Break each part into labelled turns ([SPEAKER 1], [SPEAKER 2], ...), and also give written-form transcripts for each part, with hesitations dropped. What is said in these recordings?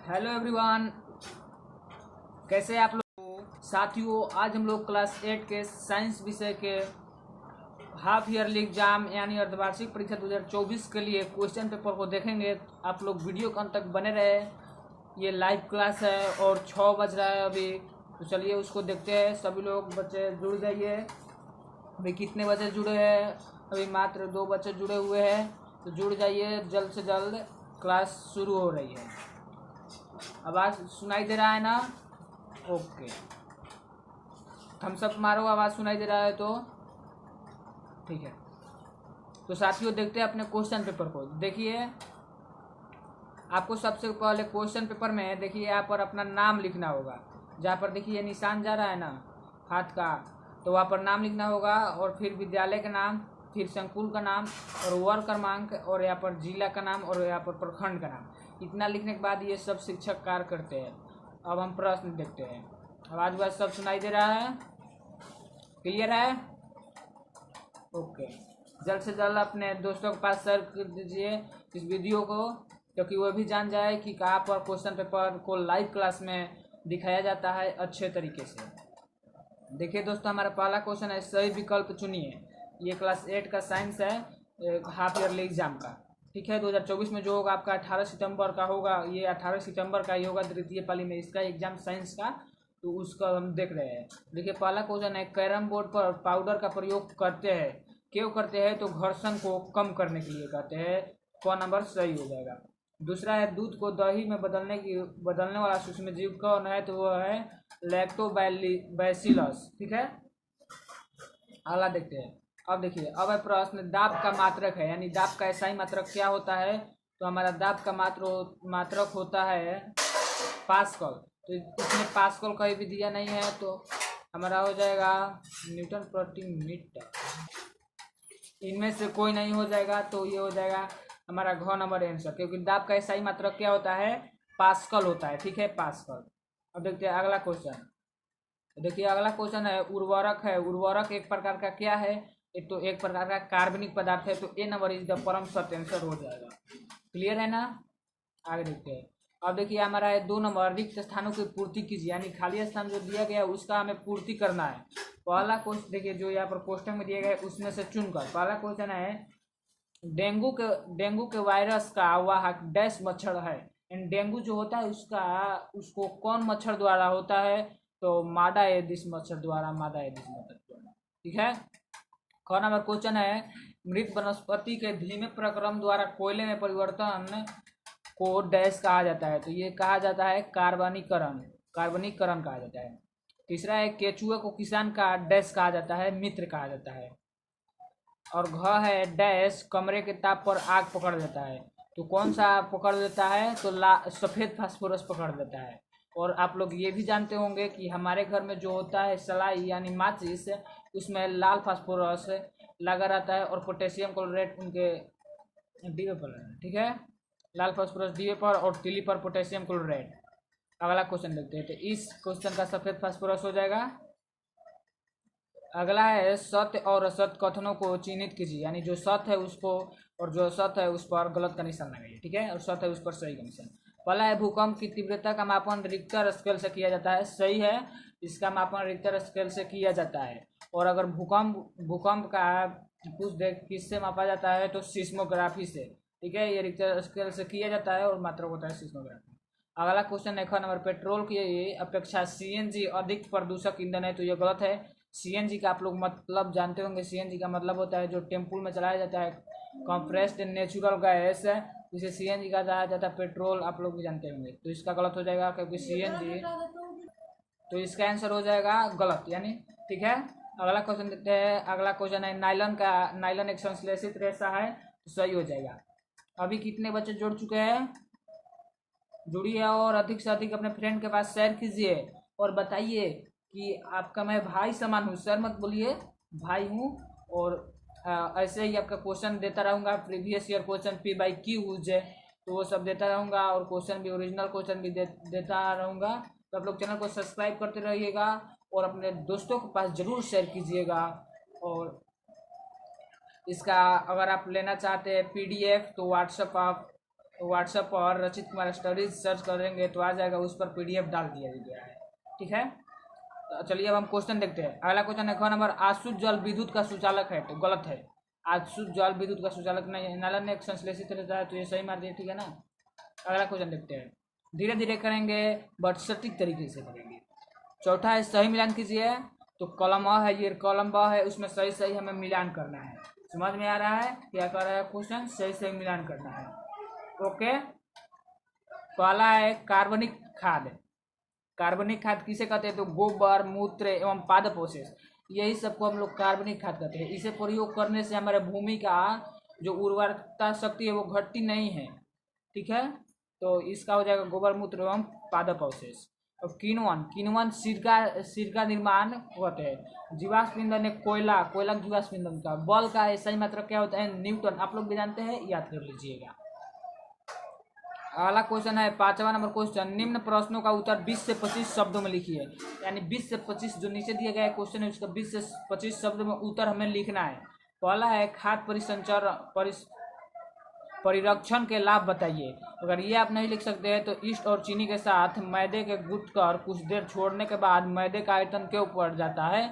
[SPEAKER 1] Hello everyone, कैसे हैं आप लोग। साथियों, आज हम लोग क्लास 8 के साइंस विषय के हाफ ईयरली एग्जाम यानी अर्धवार्षिक परीक्षा 2024 के लिए क्वेश्चन पेपर को देखेंगे। आप लोग वीडियो के अंत तक बने रहे। ये लाइव क्लास है और 6 बज रहा है अभी, तो चलिए उसको देखते हैं। सभी लोग बच्चे जुड़ जाइए। अभी कितने बच्चे जुड़े हैं? अभी मात्र 2 बच्चे जुड़े हुए हैं, तो जुड़ जाइए। जल्द से जल्द क्लास शुरू हो रही है। आवाज़ सुनाई दे रहा है ना? ओके, थम्स अप मारो, आवाज़ सुनाई दे रहा है तो ठीक है। तो साथियों, देखते हैं अपने क्वेश्चन पेपर को। देखिए, आपको सबसे पहले क्वेश्चन पेपर में देखिए यहाँ पर अपना नाम लिखना होगा। जहाँ पर देखिए निशान जा रहा है ना हाथ का, तो वहाँ पर नाम लिखना होगा, और फिर विद्यालय का नाम, फिर संकुल का नाम, और वर्ग क्रमांक, और यहाँ पर जिला का नाम, और यहाँ पर प्रखंड का नाम। इतना लिखने के बाद ये सब शिक्षक कार्य करते हैं। अब हम प्रश्न देखते हैं। आवाज़ सब सुनाई दे रहा है? क्लियर है? ओके, जल्द से जल्द अपने दोस्तों के पास शेयर कर दीजिए इस वीडियो को, क्योंकि वो भी जान जाए कि कहाँ पर क्वेश्चन पेपर को लाइव क्लास में दिखाया जाता है अच्छे तरीके से। देखिए दोस्तों, हमारा पहला क्वेश्चन है, सही विकल्प चुनिए। ये क्लास 8 का साइंस है, हाफ ईयरली एग्जाम का। ठीक है, 2024 में जो होगा आपका 18 सितंबर का होगा। ये 18 सितंबर का ही होगा, द्वितीय पाली में इसका एग्जाम साइंस का, तो उसका हम देख रहे हैं। देखिए पहला क्वेश्चन है, कैरम बोर्ड पर पाउडर का प्रयोग करते हैं, क्यों करते हैं? तो घर्षण को कम करने के लिए करते हैं। कौन नंबर सही हो जाएगा। दूसरा है, दूध को दही में बदलने वाला सूक्ष्म जीव कौन है? तो वह है लैक्टोबैसिलस। ठीक है, अगला देखते हैं। अब देखिए, अब है प्रश्न, दाब का मात्रक है, यानी दाब का एसआई मात्रक क्या होता है? तो हमारा दाब का मात्रक होता है पास्कल। तो इसमें पास्कल कहीं भी दिया नहीं है, तो हमारा हो जाएगा न्यूटन प्रति मीटर। इनमें से कोई नहीं हो जाएगा, तो ये हो जाएगा हमारा घ नंबर आंसर, क्योंकि दाब का एसआई मात्रक क्या होता है? पास्कल होता है। ठीक है, पास्कल। अब देखते हैं अगला क्वेश्चन। देखिए अगला क्वेश्चन है, उर्वरक है। उर्वरक एक प्रकार का क्या है? एक प्रकार का कार्बनिक पदार्थ है, तो ए नंबर इज द परम सत्य आंसर हो जाएगा। क्लियर है ना? आगे देखते हैं। अब देखिए हमारा है 2 नंबर, रिक्त स्थानों की पूर्ति कीजिए, यानी खाली स्थान जो दिया गया है उसका हमें पूर्ति करना है। पहला क्वेश्चन देखिए, जो यहाँ पर क्वेश्चन में दिया गया है उसमें से चुनकर। पहला क्वेश्चन है, डेंगू के वायरस का वाहक डैश मच्छर है। डेंगू जो होता है उसको कौन मच्छर द्वारा होता है? तो मादा एडिस मच्छर द्वारा, मादा एडिस मच्छर द्वारा। ठीक है। ख नंबर क्वेश्चन है, मृत वनस्पति के धीमे प्रक्रम द्वारा कोयले में परिवर्तन को डैश कहा जाता है? तो ये कहा जाता है कार्बनीकरण कहा जाता है। तीसरा है, केचुए को किसान का डैश कहा जाता है? मित्र कहा जाता है। और घ है, डैश कमरे के ताप पर आग पकड़ लेता है। तो कौन सा पकड़ लेता है? तो सफ़ेद फास्फोरस पकड़ लेता है। और आप लोग ये भी जानते होंगे कि हमारे घर में जो होता है सलाई यानी माचिस, उसमें लाल फास्फोरस लगा रहता है और पोटेशियम क्लोराइड उनके डिब्बे पर लगा है। ठीक है, लाल फास्फोरस डिब्बे पर और तीली पर पोटेशियम क्लोराइड। अगला क्वेश्चन देखते हैं। तो इस क्वेश्चन का सफ़ेद फास्फोरस हो जाएगा। अगला है, सत्य और असत्य कथनों को चिन्हित कीजिए, यानी जो सत्य है उसको और जो असत्य है उस पर गलत का निशान लगाइए। ठीक है, और सत्य है उस पर सही का निशान। पहला है, भूकंप की तीव्रता का मापन रिक्टर स्केल से किया जाता है। सही है, इसका मापन रिक्टर स्केल से किया जाता है। और अगर भूकंप का कुछ देख किससे मापा जाता है? तो सिस्मोग्राफी से। ठीक है, ये रिक्टर स्केल से किया जाता है और मात्रक होता है सिस्मोग्राफी। अगला क्वेश्चन है ख नंबर, पेट्रोल की अपेक्षा सीएनजी अधिक प्रदूषक ईंधन है। तो ये गलत है। सीएनजी का आप लोग मतलब जानते होंगे। सीएनजी का मतलब होता है जो टेम्पल में चलाया जाता है, कंप्रेस्ड नेचुरल गैस, जिसे सीएनजी कहा जाता है। पेट्रोल आप लोग भी जानते होंगे, तो इसका गलत हो जाएगा, क्योंकि सीएनजी, तो इसका आंसर हो जाएगा गलत यानी। ठीक है, अगला क्वेश्चन देखते हैं। अगला क्वेश्चन है, नाइलॉन एक संश्लेषित रेशा है, तो सही हो जाएगा। अभी कितने बच्चे जुड़ चुके हैं? जुड़िए और अधिक से अधिक अपने फ्रेंड के पास शेयर कीजिए और बताइए कि आपका मैं भाई समान हूँ। सर मत बोलिए, भाई हूँ। और ऐसे ही आपका क्वेश्चन देता रहूँगा। प्रीवियस ईयर क्वेश्चन P/Q है, तो वो सब देता रहूँगा, और क्वेश्चन भी ओरिजिनल क्वेश्चन भी देता रहूँगा। तो आप लोग चैनल को सब्सक्राइब करते रहिएगा और अपने दोस्तों के पास ज़रूर शेयर कीजिएगा। और इसका अगर आप लेना चाहते हैं PDF, तो व्हाट्सएप आप व्हाट्सएप पर रचित कुमार स्टडीज सर्च करेंगे तो आ जाएगा, उस पर PDF डाल दिया गया है। ठीक है, तो चलिए अब हम क्वेश्चन देखते हैं। अगला क्वेश्चन है ख नंबर, आसुत जल विद्युत का सुचालक है, तो गलत है। आसुत जल विद्युत का सुचालक नहीं है, नलन ने एक संश्लेषित रहता है, तो ये सही मार दिया। ठीक है ना, अगला क्वेश्चन देखते हैं। धीरे धीरे करेंगे बट सटीक तरीके से करेंगे। चौथा है सही मिलान कीजिए, तो कॉलम अ है, ये कॉलम ब है, उसमें सही सही हमें मिलान करना है। समझ में आ रहा है क्या कर रहा है क्वेश्चन, सही सही मिलान करना है। ओके, पहला है कार्बनिक खाद। कार्बनिक खाद किसे कहते हैं, तो गोबर, मूत्र एवं पादप अवशेष, यही सबको हम लोग कार्बनिक खाद कहते हैं। इसे प्रयोग करने से हमारे भूमि का जो उर्वरकता शक्ति है वो घटती नहीं है। ठीक है, तो इसका हो जाएगा गोबर, मूत्र एवं पादप अवशेष। और किण्वन सिरका निर्माण होते हैं। जीवाश्म ईंधन है कोयला जीवाश्म ईंधन का। बल का सही मात्रा क्या होता है, न्यूटन। आप लोग भी जानते हैं, याद कर लीजिएगा। अगला क्वेश्चन है 5वां नंबर क्वेश्चन, निम्न प्रश्नों का उत्तर 20 से 25 शब्दों में लिखिए। यानी 20 से 25 जो नीचे दिया गया क्वेश्चन है उसका 20 से 25 शब्द में उत्तर हमें लिखना है। पहला है खाद परिरक्षण के लाभ बताइए। अगर ये आप नहीं लिख सकते हैं तो ईस्ट और चीनी के साथ मैदे के गुट कर कुछ देर छोड़ने के बाद मैदे का आयतन क्यों बढ़ जाता है,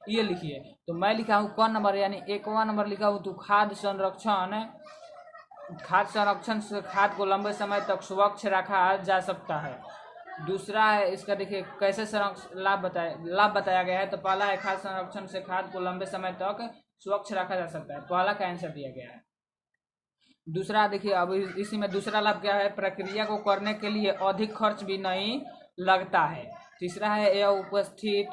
[SPEAKER 1] ये लिखिए। तो मैं लिखा हूँ क नंबर, यानी 1वां नंबर लिखा हूँ। तो खाद्य संरक्षण से खाद को लंबे समय तक स्वच्छ रखा जा सकता है। दूसरा है इसका, देखिए कैसे लाभ बताया गया है। तो पहला है खाद्य संरक्षण से खाद को लंबे समय तक स्वच्छ रखा जा सकता है, पहला का आंसर दिया गया है। दूसरा देखिए, अब इसी में दूसरा लाभ क्या है, प्रक्रिया को करने के लिए अधिक खर्च भी नहीं लगता है। तीसरा है यह उपस्थित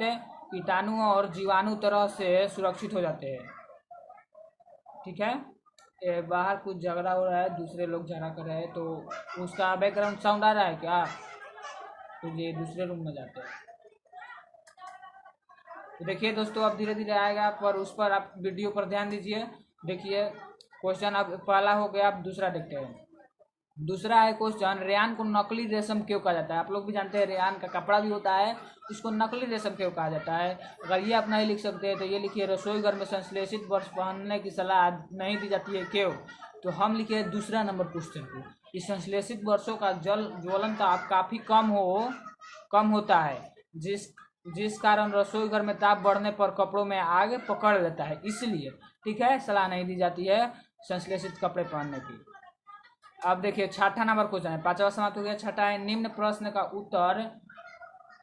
[SPEAKER 1] कीटाणु और जीवाणु तरह से सुरक्षित हो जाते हैं। ठीक है, बाहर कुछ झगड़ा हो रहा है, दूसरे लोग झगड़ा कर रहे हैं, तो उसका बैकग्राउंड साउंड आ रहा है क्या, तो ये दूसरे रूम में जाते हैं। तो देखिए दोस्तों, अब धीरे धीरे आएगा, पर उस पर आप वीडियो पर ध्यान दीजिए। देखिए क्वेश्चन अब पहला हो गया, अब दूसरा देखते हैं। दूसरा है क्वेश्चन, रेयान को नकली रेशम क्यों कहा जाता है। आप लोग भी जानते हैं रेयान का कपड़ा भी होता है, इसको नकली रेशम क्यों कहा जाता है। अगर ये आप नहीं लिख सकते हैं तो ये लिखिए, रसोई घर में संश्लेषित वर्ष पहनने की सलाह नहीं दी जाती है, क्यों। तो हम लिखे दूसरा नंबर क्वेश्चन को, कि संश्लेषित वर्षों का जल ज्वलन ताप काफ़ी कम होता है, जिस कारण रसोई घर में ताप बढ़ने पर कपड़ों में आग पकड़ लेता है, इसलिए। ठीक है, सलाह नहीं दी जाती है संश्लेषित कपड़े पहनने की। अब देखिए छठा नंबर क्वेश्चन है, 5वां समाप्त हो गया। छठा है, निम्न प्रश्न का उत्तर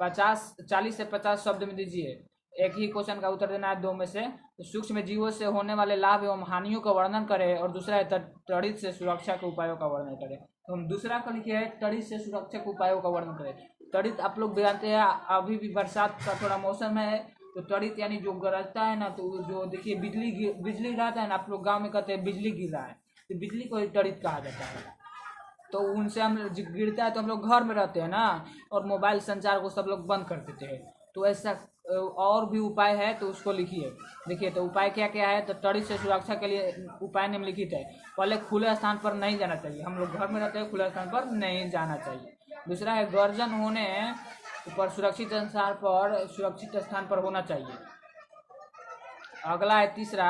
[SPEAKER 1] 40 से 50 शब्द में दीजिए। एक ही क्वेश्चन का उत्तर देना है 2 में से। तो सूक्ष्म जीवों से होने वाले लाभ एवं हानियों का वर्णन करें, और दूसरा है तड़ित से सुरक्षा के उपायों का वर्णन करें। तो हम दूसरा का लिखे है, तड़ित से सुरक्षा के उपायों का वर्णन करें। तड़ित आप लोग जानते हैं, अभी भी बरसात का थोड़ा मौसम है, तो तड़ित यानी जो गरजता है ना, तो जो देखिए बिजली रहता है ना, आप लोग गाँव में कहते हैं बिजली गिर रहा है, तो बिजली को ही तड़ित कहा जाता है। तो उनसे हम गिरता है तो हम लोग घर में रहते हैं ना, और मोबाइल संचार को सब लोग बंद कर देते हैं। तो ऐसा और भी उपाय है, तो उसको लिखिए। देखिए तो उपाय क्या क्या है, तो तड़ित से सुरक्षा के लिए उपाय निम्नलिखित है। पहले खुले स्थान पर नहीं जाना चाहिए, हम लोग घर में रहते हैं, खुले स्थान पर नहीं जाना चाहिए। दूसरा है गर्जन होने पर सुरक्षित स्थान पर होना चाहिए। अगला है तीसरा,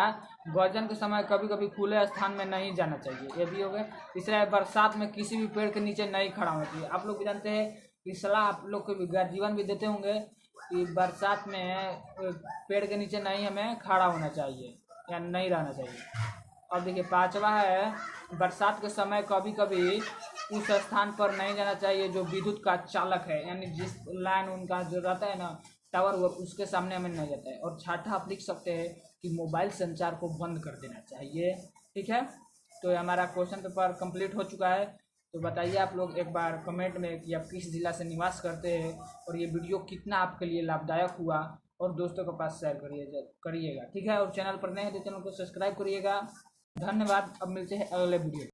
[SPEAKER 1] गर्जन के समय कभी कभी खुले स्थान में नहीं जाना चाहिए, ये भी हो गया। तीसरा है बरसात में किसी भी पेड़ के नीचे नहीं खड़ा होना चाहिए। आप लोग भी जानते हैं कि सलाह आप लोग को भी गार्जियन भी देते होंगे कि बरसात में पेड़ के नीचे नहीं हमें खड़ा होना चाहिए या नहीं रहना चाहिए। अब देखिए 5वां है, बरसात के समय कभी कभी उस स्थान पर नहीं जाना चाहिए जो विद्युत का चालक है, यानी जिस लाइन उनका जो रहता है ना टावर, उसके सामने हमें नहीं जाता है। और छठा आप लिख सकते हैं कि मोबाइल संचार को बंद कर देना चाहिए। ठीक है, तो हमारा क्वेश्चन पेपर कंप्लीट हो चुका है। तो बताइए आप लोग एक बार कमेंट में कि आप किस जिला से निवास करते हैं, और ये वीडियो कितना आपके लिए लाभदायक हुआ, और दोस्तों के पास शेयर करिएगा। ठीक है, और चैनल पर नए हैं तो चैनल को सब्सक्राइब करिएगा। धन्यवाद, अब मिलते हैं अगले वीडियो।